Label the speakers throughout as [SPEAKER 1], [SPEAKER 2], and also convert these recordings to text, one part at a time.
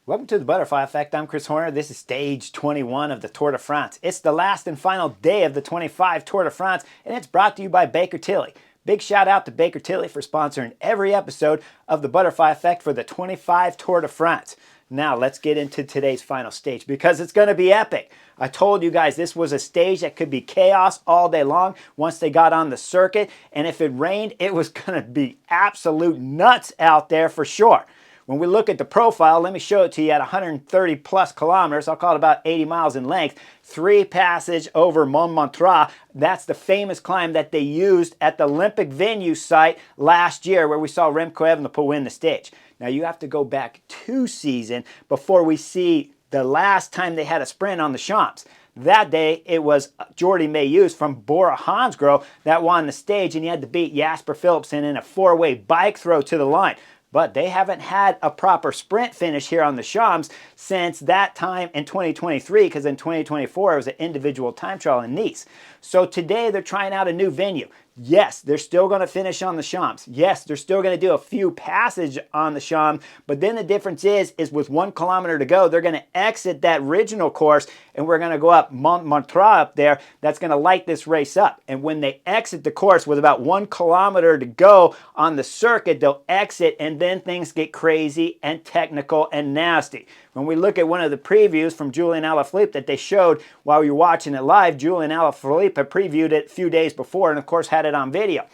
[SPEAKER 1] Welcome to the Butterfly Effect. I'm Chris Horner. This is stage 21 of the Tour de France. It's the last and final day of the 25 Tour de France, and it's brought to you by Baker Tilly. Big shout out to Baker Tilly for sponsoring every episode of the Butterfly Effect for the 25 Tour de France. Now let's get into today's final stage because it's going to be epic. I told you guys this was a stage that could be chaos all day long once they got on the circuit, and if it rained, it was going to be absolute nuts out there for sure. When we look at the profile, let me show it to you at 130 plus kilometers. I'll call it about 80 miles in length. 3 passage over Montmartre. That's the famous climb that they used at the Olympic venue site last year where we saw Remco Evenepoel win the stage. Now you have to go back 2 seasons before we see the last time they had a sprint on the Champs. That day, it was Jordi Mayus from Bora Hansgrohe that won the stage, and he had to beat Jasper Philipsen in a 4-way bike throw to the line. But they haven't had a proper sprint finish here on the Champs since that time in 2023, because in 2024 it was an individual time trial in Nice. So today they're trying out a new venue. Yes, they're still going to finish on the Champs. Yes, they're still going to do a few passages on the Champs, but then the difference is with 1 kilometer to go, they're going to exit that original course, and we're going to go up Montmartre up there. That's going to light this race up. And when they exit the course with about 1 kilometer to go on the circuit, they'll exit, and then things get crazy and technical and nasty. When we look at one of the previews from Julian Alaphilippe that they showed while you're watching it live, Julian Alaphilippe had previewed it a few days before and of course had it on video.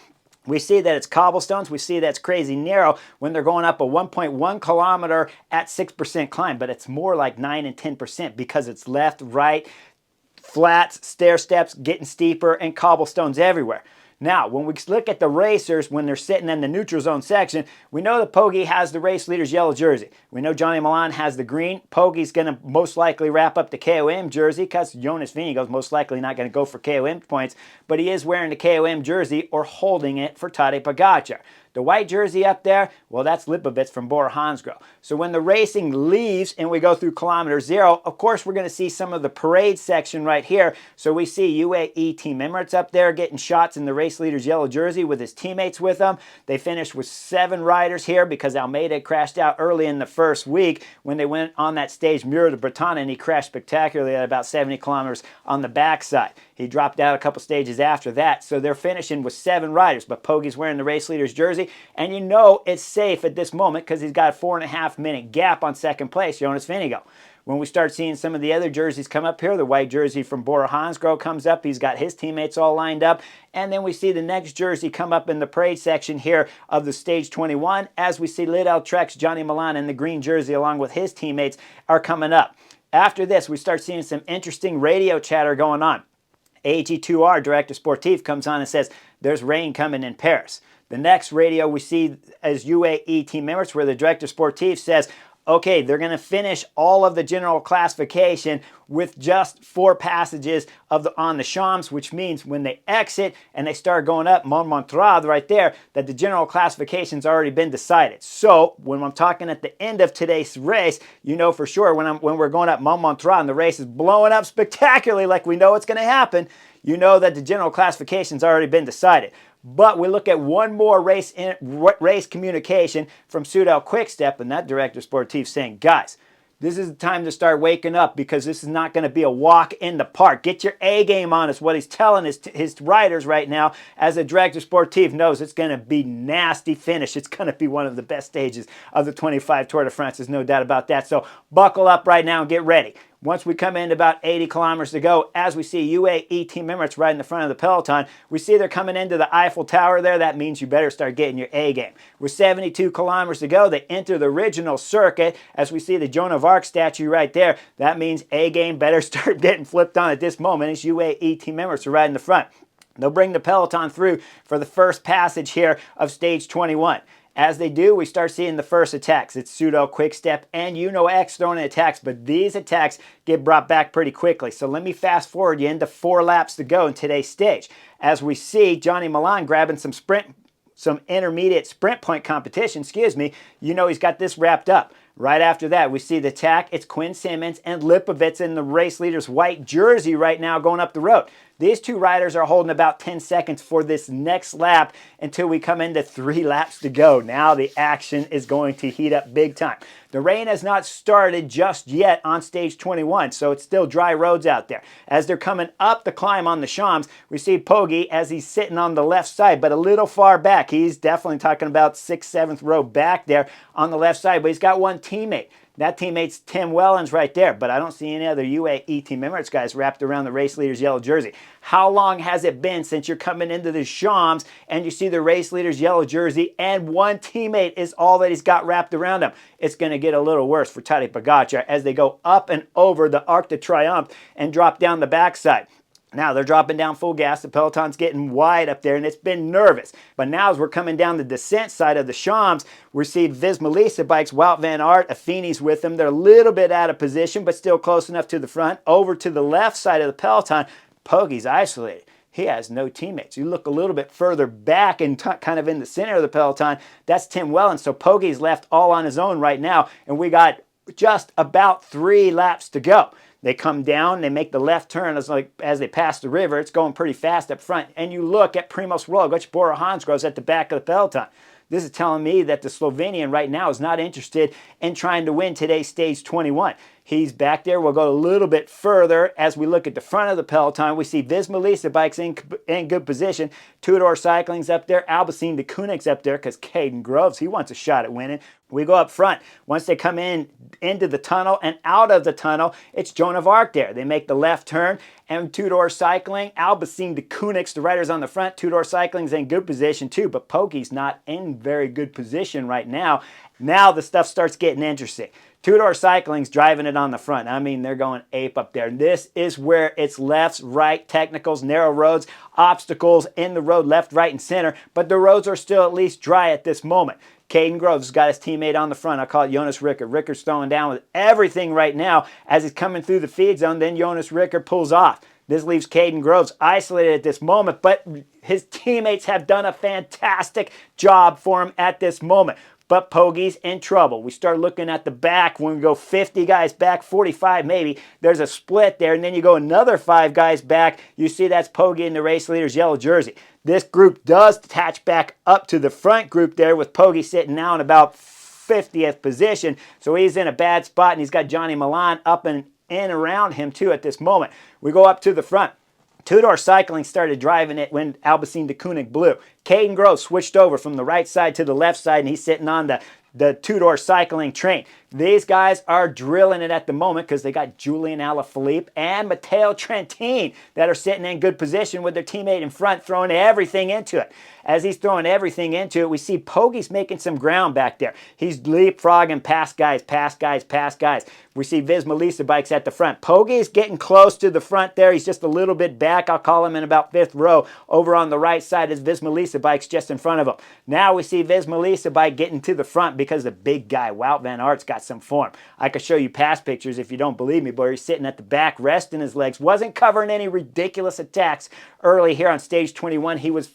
[SPEAKER 1] We see that it's cobblestones. We see that it's crazy narrow when they're going up a 1.1 kilometer at 6% climb, but it's more like 9 and 10% because it's left, right, flats, stair steps, getting steeper, and cobblestones everywhere. Now, when we look at the racers, when they're sitting in the neutral zone section, we know that Pogi has the race leader's yellow jersey. We know Johnny Milan has the green. Pogi's going to most likely wrap up the KOM jersey because Jonas Vingegaard's most likely not going to go for KOM points, but he is wearing the KOM jersey or holding it for Tadej Pogačar. The white jersey up there, well, that's Lipovitz from Bora Hansgrohe. So when the racing leaves and we go through kilometer 0, of course, we're going to see some of the parade section right here. So we see UAE Team Emirates up there getting shots in the race leader's yellow jersey with his teammates with them. They finished with 7 riders here because Almeida crashed out early in the first week when they went on that stage Mur de Bretagne, and he crashed spectacularly at about 70 kilometers on the backside. He dropped out a couple stages after that, so they're finishing with 7 riders, but Pogi's wearing the race leader's jersey, and you know it's safe at this moment because he's got a 4.5-minute gap on second place, Jonas Vingegaard. When we start seeing some of the other jerseys come up here, the white jersey from Bora Hansgrohe comes up. He's got his teammates all lined up. And then we see the next jersey come up in the parade section here of the stage 21 as we see Lidl Trek's Johnny Milan in the green jersey along with his teammates are coming up. After this, we start seeing some interesting radio chatter going on. AG2R, Director Sportif, comes on and says, there's rain coming in Paris. The next radio we see as UAE Team Emirates where the Director Sportif says, okay, they're going to finish all of the general classification with just 4 passages on the Champs, which means when they exit and they start going up Montmartre right there, that the general classification's already been decided. So when I'm talking at the end of today's race, you know for sure when we're going up Montmartre and the race is blowing up spectacularly like we know it's going to happen, you know that the general classification's already been decided. But we look at one more race communication from Soudal Quickstep, and that Director Sportif saying, guys, this is the time to start waking up because this is not going to be a walk in the park. Get your A game on is what he's telling his riders right now, as the Director Sportif knows it's going to be nasty finish. It's going to be one of the best stages of the 25 Tour de France. There's no doubt about that. So buckle up right now and get ready. Once we come in about 80 kilometers to go, as we see UAE Team Emirates right in the front of the peloton, we see they're coming into the Eiffel Tower there. That means you better start getting your A game. With 72 kilometers to go, they enter the original circuit. As we see the Joan of Arc statue right there, that means A game better start getting flipped on at this moment as UAE Team Emirates are right in the front. They'll bring the peloton through for the first passage here of stage 21. As they do, we start seeing the first attacks. It's Soudal Quickstep and X throwing in attacks, but these attacks get brought back pretty quickly. So let me fast forward you into 4 laps to go in today's stage. As we see Johnny Milan grabbing some intermediate sprint point competition, you know he's got this wrapped up. Right after that, we see the attack. It's Quinn Simmons and Lipovitz in the race leader's white jersey right now going up the road. These two riders are holding about 10 seconds for this next lap until we come into 3 laps to go. Now the action is going to heat up big time. The rain has not started just yet on stage 21, so it's still dry roads out there. As they're coming up the climb on the Champs, we see Pogi as he's sitting on the left side, but a little far back. He's definitely talking about 6th, 7th row back there on the left side, but he's got one teammate. That teammate's Tim Wellens right there, but I don't see any other UAE Team Emirates guys wrapped around the race leader's yellow jersey. How long has it been since you're coming into the Champs and you see the race leader's yellow jersey and one teammate is all that he's got wrapped around him? It's going to get a little worse for Tadej Pogačar as they go up and over the Arc de Triomphe and drop down the backside. Now they're dropping down full gas. The peloton's getting wide up there, and it's been nervous. But now as we're coming down the descent side of the Champs, we see Visma bikes, Wout van Aert, Affini's with them. They're a little bit out of position, but still close enough to the front. Over to the left side of the peloton, Pogi's isolated. He has no teammates. You look a little bit further back and kind of in the center of the peloton, that's Tim Wellens. So Pogi's left all on his own right now, and we got just about 3 laps to go. They come down, they make the left turn as they pass the river. It's going pretty fast up front. And you look at Primoz Roglic, Bora Hansgrohe at the back of the peloton. This is telling me that the Slovenian right now is not interested in trying to win today's stage 21. He's back there. We'll go a little bit further as we look at the front of the peloton. We see Visma bikes in good position. Tudor Cycling's up there. Albacine de Koenig's up there because Caden Groves, he wants a shot at winning. We go up front. Once they come into the tunnel and out of the tunnel, it's Joan of Arc there. They make the left turn, and Tudor Cycling, Albacine de Koenig's, the riders on the front. Tudor Cycling's in good position too, but Pogi's not in very good position right now. Now the stuff starts getting interesting. Tudor Cycling's driving it on the front. I mean, they're going ape up there. This is where it's lefts, right, technicals, narrow roads, obstacles in the road, left, right, and center. But the roads are still at least dry at this moment. Caden Groves has got his teammate on the front. I call it Jonas Ricker. Ricker's throwing down with everything right now as he's coming through the feed zone. Then Jonas Ricker pulls off. This leaves Caden Groves isolated at this moment, but his teammates have done a fantastic job for him at this moment. But Pogi's in trouble. We start looking at the back. When we go 50 guys back, 45 maybe, there's a split there. And then you go another 5 guys back. You see that's Pogi in the race leader's yellow jersey. This group does attach back up to the front group there with Pogi sitting now in about 50th position. So he's in a bad spot, and he's got Johnny Milan up and in around him too at this moment. We go up to the front. Tudor Cycling started driving it when Albacine de Koenig blew. Caden Groves switched over from the right side to the left side, and he's sitting on the Tudor Cycling train. These guys are drilling it at the moment because they got Julian Alaphilippe and Matteo Trentin that are sitting in good position with their teammate in front throwing everything into it. As he's throwing everything into it, we see Pogi's making some ground back there. He's leapfrogging past guys, past guys, past guys. We see Visma bikes at the front. Pogi's getting close to the front there. He's just a little bit back. I'll call him in about 5th row. Over on the right side is Visma bikes just in front of him. Now we see Visma bike getting to the front because the big guy, Wout van Aert's got some form. I could show you past pictures if you don't believe me, but he's sitting at the back, resting his legs. Wasn't covering any ridiculous attacks early here on stage 21. He was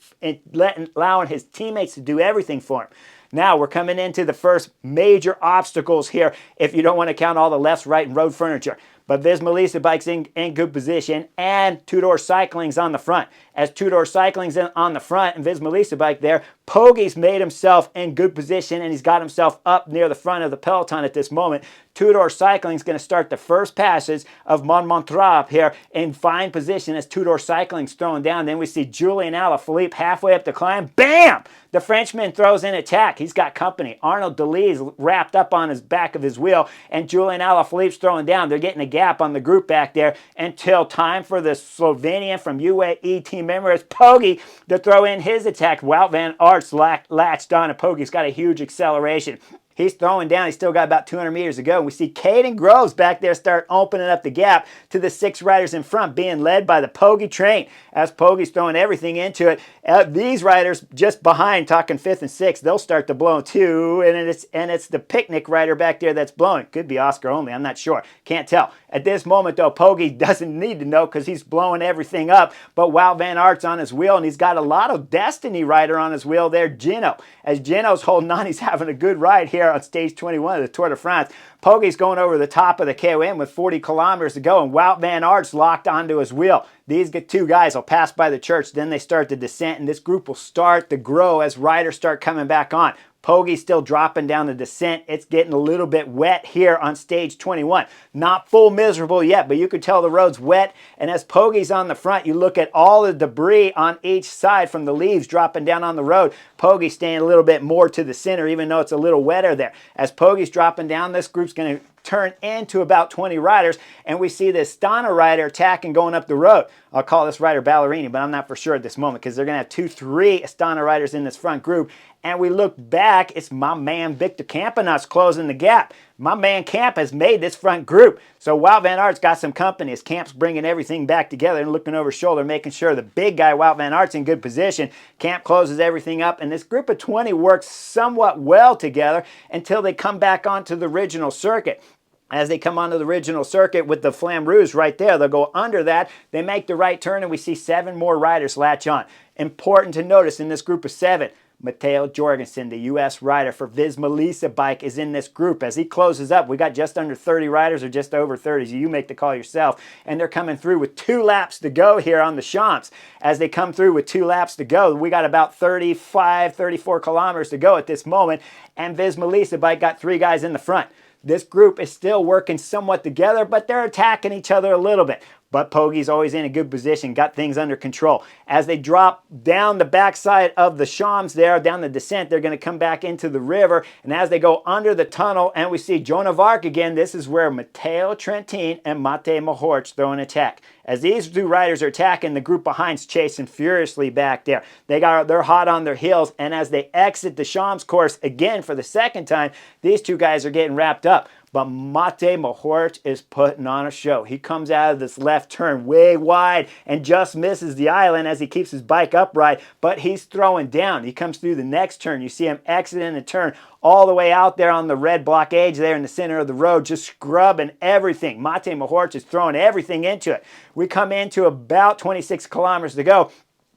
[SPEAKER 1] allowing his teammates to do everything for him. Now we're coming into the first major obstacles here if you don't want to count all the left, right, and road furniture. But Visma bike's in good position, and Tudor Cycling's on the front. As Tudor Cycling's on the front and Visma bike there, Pogi's made himself in good position, and he's got himself up near the front of the peloton at this moment. Tudor Cycling's going to start the first passage of Montmartre up here in fine position as Tudor Cycling's throwing down. Then we see Julian Alaphilippe halfway up the climb. Bam! The Frenchman throws in attack. He's got company. Arnaud Delis wrapped up on his back of his wheel, and Julian Alaphilippe's throwing down. They're getting a gap on the group back there until time for the Slovenian from UAE Team Emirates, Pogi, to throw in his attack. Wout van Aert's latched on, and Pogi's got a huge acceleration. He's throwing down. He's still got about 200 meters to go. We see Caden Groves back there start opening up the gap to the 6 riders in front, being led by the Pogi train. As Pogi's throwing everything into it, these riders just behind, talking 5th and 6th, they'll start to blow too. And it's the picnic rider back there that's blowing. Could be Oscar only. I'm not sure. Can't tell. At this moment, though, Pogi doesn't need to know because he's blowing everything up. But Wout van Aert's on his wheel, and he's got a lot of Destiny rider on his wheel there, Gino. As Gino's holding on, he's having a good ride here. here on stage 21 of the Tour de France. Poga's going over the top of the KOM with 40 kilometers to go, and Wout van Aert's locked onto his wheel. These two guys will pass by the church, then they start the descent, and this group will start to grow as riders start coming back on. Poga's still dropping down the descent. It's getting a little bit wet here on stage 21. Not full miserable yet, but you can tell the road's wet. And as Poga's on the front, you look at all the debris on each side from the leaves dropping down on the road. Poga's staying a little bit more to the center, even though it's a little wetter there. As Poga's dropping down, this group's going to turn into about 20 riders, and we see this Astana rider attacking going up the road. I'll call this rider Ballerini, but I'm not for sure at this moment because they're going to have 2-3 Astana riders in this front group. And we look back, it's my man Victor Campenaerts closing the gap. My man Camp has made this front group. So Wout van Aert's got some company as Camp's bringing everything back together and looking over his shoulder, making sure the big guy Wout van Aert's in good position. Camp closes everything up, and this group of 20 works somewhat well together until they come back onto the original circuit. As they come onto the original circuit with the Flamme Rouge right there, they'll go under that. They make the right turn, and we see 7 more riders latch on. Important to notice in this group of 7, Matteo Jorgensen, the U.S. rider for Visma Lease bike, is in this group. As he closes up, we got just under 30 riders or just over 30, so you make the call yourself. And they're coming through with 2 laps to go here on the Champs. As they come through with 2 laps to go, we got about 35, 34 kilometers to go at this moment, and Visma Lease bike got 3 guys in the front. This group is still working somewhat together, but they're attacking each other a little bit. But Poga's always in a good position, got things under control. As they drop down the backside of the Champs there, down the descent, they're going to come back into the river. And as they go under the tunnel, and we see Joan of Arc again, this is where Matteo Trentin and Mate Mohorč throw an attack. As these 2 riders are attacking, the group behind's chasing furiously back there. They're hot on their heels, and as they exit the Champs course again for the second time, these 2 guys are getting wrapped up. But Mate Mohorč is putting on a show. He comes out of this left turn way wide and just misses the island as he keeps his bike upright, but he's throwing down. He comes through the next turn. You see him exiting the turn all the way out there on the red blockage there in the center of the road, just scrubbing everything. Mate Mohorč is throwing everything into it. We come into about 26 kilometers to go.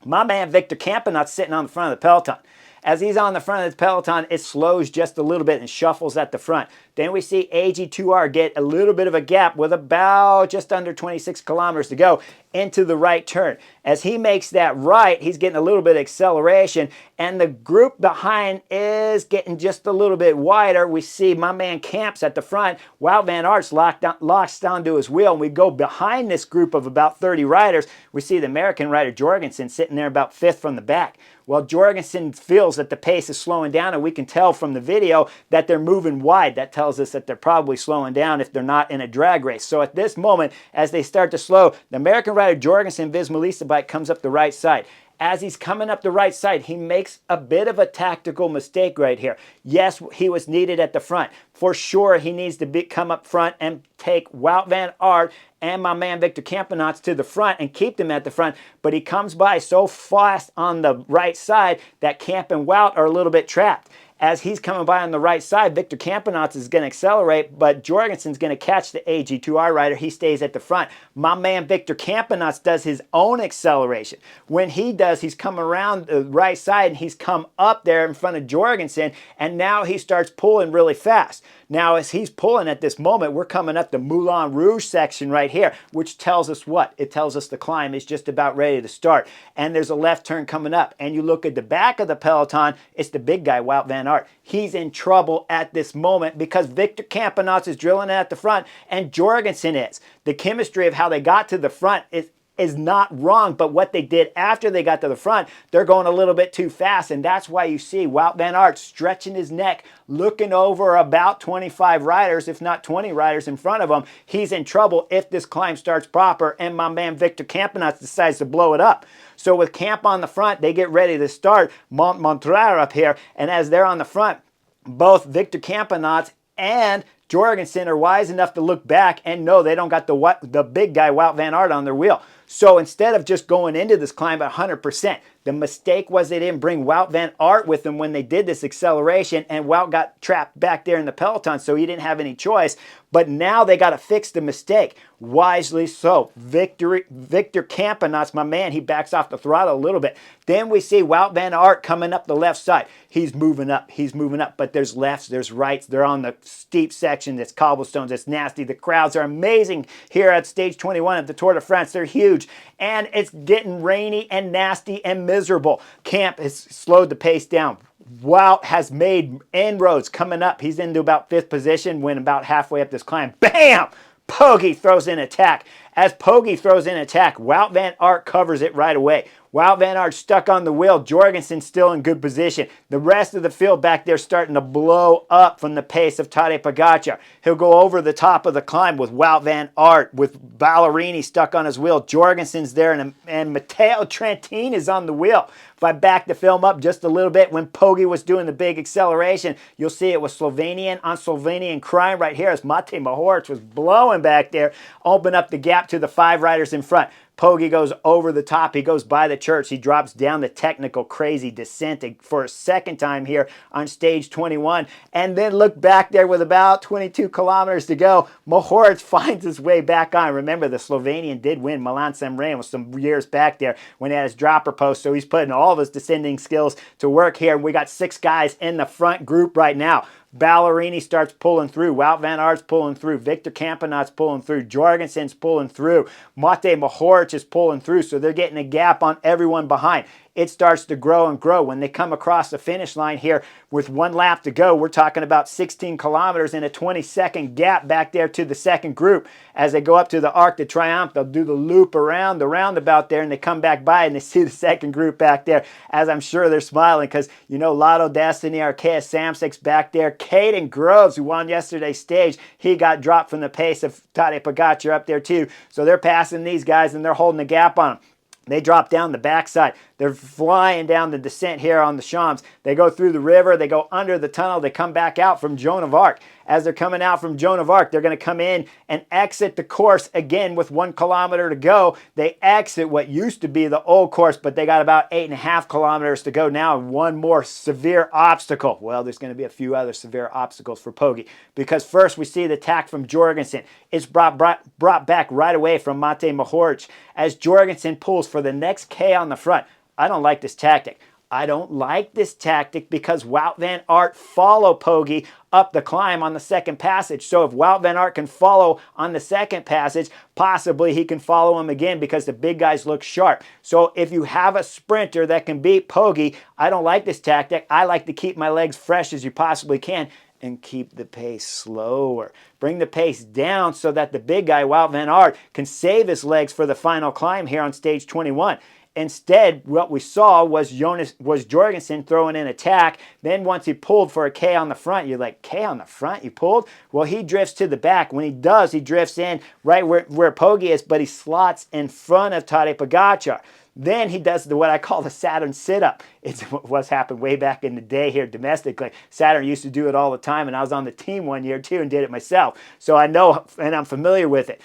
[SPEAKER 1] My man Victor Campenaerts sitting on the front of the peloton. As he's on the front of the peloton, it slows just a little bit and shuffles at the front. Then we see AG2R get a little bit of a gap with about just under 26 kilometers to go into the right turn. As he makes that right, he's getting a little bit of acceleration, and the group behind is getting just a little bit wider. We see my man Camps at the front. Wout van Aert's locks onto his wheel, and we go behind this group of about 30 riders. We see the American rider Jorgensen sitting there about 5th from the back. Well, Jorgensen feels that the pace is slowing down, and we can tell from the video that they're moving wide. That tells us that they're probably slowing down if they're not in a drag race. So at this moment, as they start to slow, the American rider Jorgensen, Visma Lease bike, comes up the right side. As he's coming up the right side, he makes a bit of a tactical mistake right here. Yes, he was needed at the front. For sure, he needs to come up front and take Wout van Aert and my man Victor Campenaerts to the front and keep them at the front. But he comes by so fast on the right side that Camp and Wout are a little bit trapped. As he's coming by on the right side, Victor Campenaerts is going to accelerate, but Jorgensen's going to catch the AG2R rider. He stays at the front. My man Victor Campenaerts does his own acceleration. When he does, he's come around the right side and he's come up there in front of Jorgensen, and now he starts pulling really fast. Now, as he's pulling at this moment, we're coming up the Moulin Rouge section right here, which tells us what? It tells us the climb is just about ready to start. And there's a left turn coming up. And you look at the back of the peloton, it's the big guy, Wout van Aert. He's in trouble at this moment because Victor Campenaerts is drilling at the front and Jorgensen is. The chemistry of how they got to the front is not wrong, but what they did after they got to the front, they're going a little bit too fast, and that's why you see Wout van Aert stretching his neck, looking over about 25 riders, if not 20 riders in front of him. He's in trouble if this climb starts proper, and my man Victor Campenaerts decides to blow it up. So with Camp on the front, they get ready to start Montmartre up here, and as they're on the front, both Victor Campenaerts and Jorgensen are wise enough to look back and know they don't got the big guy Wout van Aert on their wheel. So instead of just going into this climb at 100%, the mistake was they didn't bring Wout van Aert with them when they did this acceleration, and Wout got trapped back there in the peloton, so he didn't have any choice. But now they got to fix the mistake. Wisely so. Victor Campenaerts, my man, he backs off the throttle a little bit. Then we see Wout van Aert coming up the left side. He's moving up, but there's lefts, there's rights. They're on the steep section. It's cobblestones, it's nasty. The crowds are amazing here at stage 21 of the Tour de France. They're huge. And it's getting rainy and nasty and miserable. Camp has slowed the pace down. Wout has made inroads coming up. He's into about 5th position when about halfway up this climb. Bam! Pogge throws in attack. As Pogge throws in attack, Wout van Aert covers it right away. Wout van Aert stuck on the wheel. Jorgensen still in good position. The rest of the field back there starting to blow up from the pace of Tadej Pogačar. He'll go over the top of the climb with Wout van Aert, with Ballerini stuck on his wheel. Jorgensen's there, and Matteo Trentin is on the wheel. If I back the film up just a little bit, when Pogge was doing the big acceleration, you'll see it was Slovenian on Slovenian crime right here as Matej Mohoric was blowing back there, open up the gap to the 5 riders in front. Pogge goes over the top. He goes by the church. He drops down the technical crazy descent for a second time here on stage 21. And then look back there with about 22 kilometers to go. Mohoric finds his way back on. Remember, the Slovenian did win Milan-San Remo some years back there when he had his dropper post. So he's putting all of his descending skills to work here. We got 6 guys in the front group right now. Ballerini starts pulling through. Wout van Aert's pulling through. Victor Campenaerts pulling through. Jorgensen's pulling through. Matej Mohoric is pulling through. So they're getting a gap on everyone behind. It starts to grow and grow. When they come across the finish line here with 1 lap to go, we're talking about 16 kilometers and a 20-second gap back there to the second group. As they go up to the Arc de Triomphe, they'll do the loop around the roundabout there, and they come back by and they see the second group back there, as I'm sure they're smiling because, you know, Lotto Destiny, Arceus Samsic's back there. Caden Groves, who won yesterday's stage, he got dropped from the pace of Tadej Pogačar up there too. So they're passing these guys and they're holding the gap on them. They drop down the backside. They're flying down the descent here on the Champs. They go through the river. They go under the tunnel. They come back out from Joan of Arc. As they're coming out from Joan of Arc, they're going to come in and exit the course again with 1 kilometer to go. They exit what used to be the old course, but they got about 8.5 kilometers to go now. One more severe obstacle. Well, there's going to be a few other severe obstacles for Pogge, because first we see the attack from Jorgensen. It's brought back right away from Matej Mohoric as Jorgensen pulls for the next K on the front. I don't like this tactic. I don't like this tactic because Wout van Aert follow Pogge up the climb on the second passage. So if Wout van Aert can follow on the second passage, possibly he can follow him again because the big guys look sharp. So if you have a sprinter that can beat Pogge, I don't like this tactic. I like to keep my legs fresh as you possibly can and keep the pace slower. Bring the pace down so that the big guy, Wout van Aert, can save his legs for the final climb here on stage 21. Instead, what we saw was Jorgensen throwing in attack. Then once he pulled for a K on the front, you're like, K on the front? You pulled? Well, he drifts to the back. When he does, he drifts in right where Pogge is, but he slots in front of Tadej Pogačar. Then he does what I call the Saturn sit-up. It's what's happened way back in the day here domestically. Saturn used to do it all the time, and I was on the team one year too and did it myself. So I know and I'm familiar with it.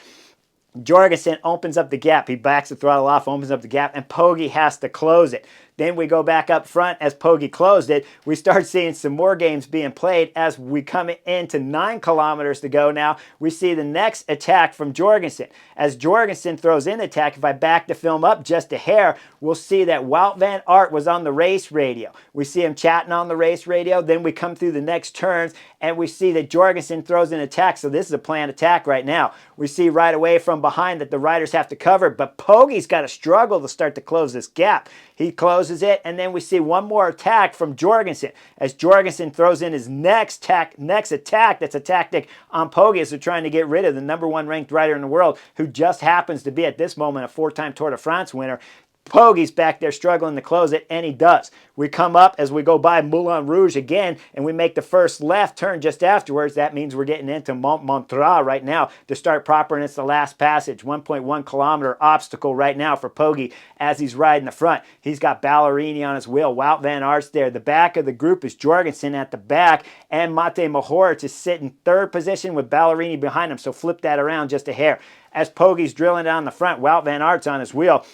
[SPEAKER 1] Jorgensen opens up the gap. He backs the throttle off, opens up the gap, and Pogge has to close it. Then we go back up front as Pogge closed it. We start seeing some more games being played as we come into 9 kilometers to go now. We see the next attack from Jorgensen. As Jorgensen throws in the attack, if I back the film up just a hair, we'll see that Wout van Aert was on the race radio. We see him chatting on the race radio. Then we come through the next turns and we see that Jorgensen throws in attack. So this is a planned attack right now. We see right away from behind that the riders have to cover, but Pogge's got to struggle to start to close this gap. He closes it, and then we see one more attack from Jorgensen as Jorgensen throws in his next attack. That's a tactic on Pogge as they're trying to get rid of the #1 ranked rider in the world who just happens to be at this moment a 4-time Tour de France winner. Poga's back there struggling to close it, and he does. We come up as we go by Moulin Rouge again, and we make the first left turn just afterwards. That means we're getting into Montmartre right now to start proper, and it's the last passage. 1.1 kilometer obstacle right now for Poga as he's riding the front. He's got Ballerini on his wheel. Wout van Aert's there. The back of the group is Jorgensen at the back, and Mate Mohoric is sitting third position with Ballerini behind him, so flip that around just a hair. As Poga's drilling down the front, Wout van Aert's on his wheel.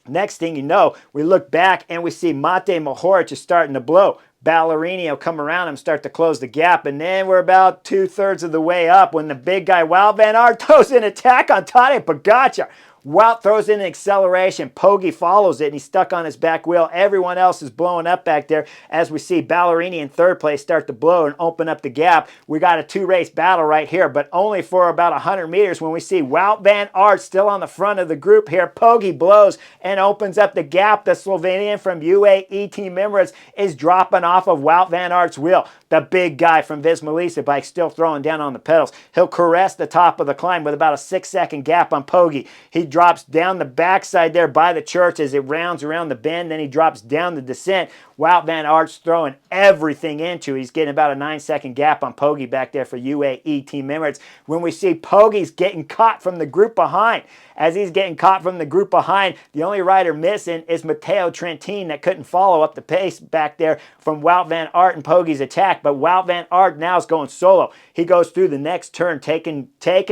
[SPEAKER 1] Next thing you know, we look back and we see Mate Mohoric is starting to blow. Ballerini will come around him, start to close the gap, and then we're about 2/3 of the way up when the big guy Wout van Aert throws an attack on Tadej Pogačar. Wout throws in an acceleration. Poga follows it, and he's stuck on his back wheel. Everyone else is blowing up back there as we see Ballerini in third place start to blow and open up the gap. We got a two-race battle right here, but only for about 100 meters when we see Wout van Aert still on the front of the group here. Poga blows and opens up the gap. The Slovenian from UAE Team Emirates is dropping off of Wout van Aert's wheel. The big guy from Visma Bike still throwing down on the pedals. He'll caress the top of the climb with about a 6-second gap on Poga. He drops down the backside there by the church as it rounds around the bend. Then he drops down the descent. Wout van Aert's throwing everything into. He's getting about a 9-second gap on Poga back there for UAE Team Emirates. When we see Poga's getting caught from the group behind. As he's getting caught from the group behind, the only rider missing is Matteo Trentin that couldn't follow up the pace back there from Wout van Aert and Poga's attack. But Wout van Aert now is going solo. He goes through the next turn, taking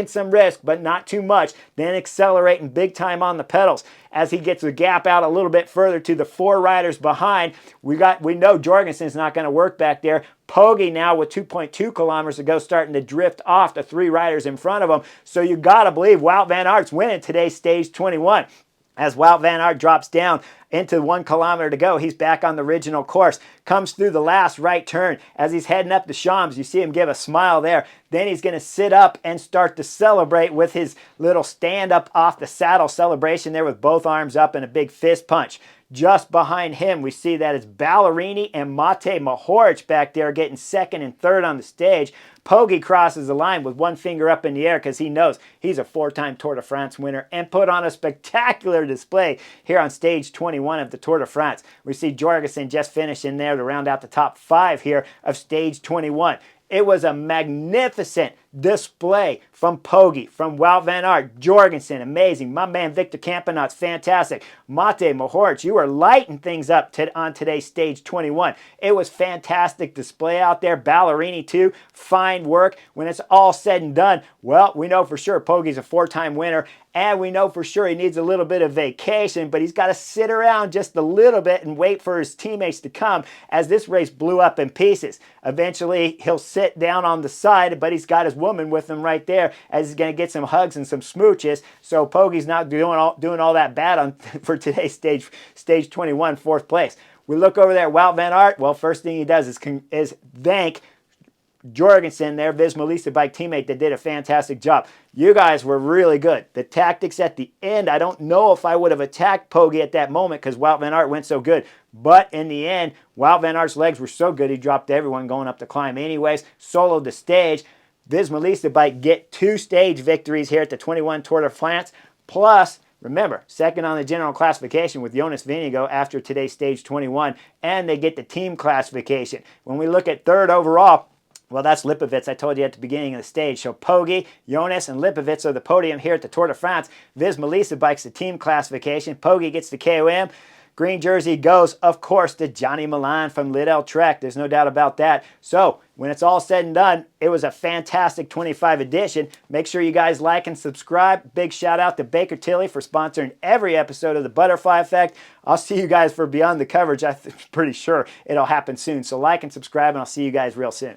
[SPEAKER 1] some risk, but not too much, then accelerating big time on the pedals. As he gets the gap out a little bit further to the 4 riders behind, we know Jorgensen's not going to work back there. Poga now with 2.2 kilometers to go starting to drift off the 3 riders in front of him. So you got to believe Wout van Aert's winning today's stage 21. As Wout van Aert drops down into 1 kilometer to go, he's back on the original course. Comes through the last right turn. As he's heading up the Champs, you see him give a smile there. Then he's going to sit up and start to celebrate with his little stand up off the saddle celebration there with both arms up and a big fist punch. Just behind him, we see that it's Ballerini and Mate Mohoric back there getting second and third on the stage. Poga crosses the line with one finger up in the air because he knows he's a 4-time Tour de France winner and put on a spectacular display here on stage 21 of the Tour de France. We see Jorgensen just finishing there to round out the top 5 here of stage 21. It was a magnificent display from Poga, from Wout van Aert, Jorgensen, amazing. My man Victor Campenaerts, fantastic. Mate Mohoric, you are lighting things up on today's stage 21. It was fantastic display out there. Ballerini too, fine work. When it's all said and done, well, we know for sure Poga's a 4-time winner, and we know for sure he needs a little bit of vacation, but he's got to sit around just a little bit and wait for his teammates to come as this race blew up in pieces. Eventually, he'll sit down on the side, but he's got his woman with him right there as he's going to get some hugs and some smooches. So Poga's not doing all that bad for today's stage 21, 4th place. We look over there at Wout van Aert. Well, first thing he does is thank Jorgensen, their Visma Bike teammate, that did a fantastic job. You guys were really good. The tactics at the end, I don't know if I would have attacked Poga at that moment because Wout van Aert went so good. But in the end, Wout van Aert's legs were so good, he dropped everyone going up the climb anyways, soloed the stage. Visma Bike get 2 stage victories here at the 21 Tour de France. Plus, remember, second on the general classification with Jonas Vingegaard after today's stage 21. And they get the team classification. When we look at third overall, well, that's Lipovitz, I told you at the beginning of the stage. So Poga, Jonas, and Lipovitz are the podium here at the Tour de France. Visma Bike's the team classification. Poga gets the KOM. Green jersey goes, of course, to Johnny Milan from Lidl Trek. There's no doubt about that. So when it's all said and done, it was a fantastic 25 edition. Make sure you guys like and subscribe. Big shout out to Baker Tilly for sponsoring every episode of the Butterfly Effect. I'll see you guys for Beyond the Coverage. I'm pretty sure it'll happen soon. So like and subscribe, and I'll see you guys real soon.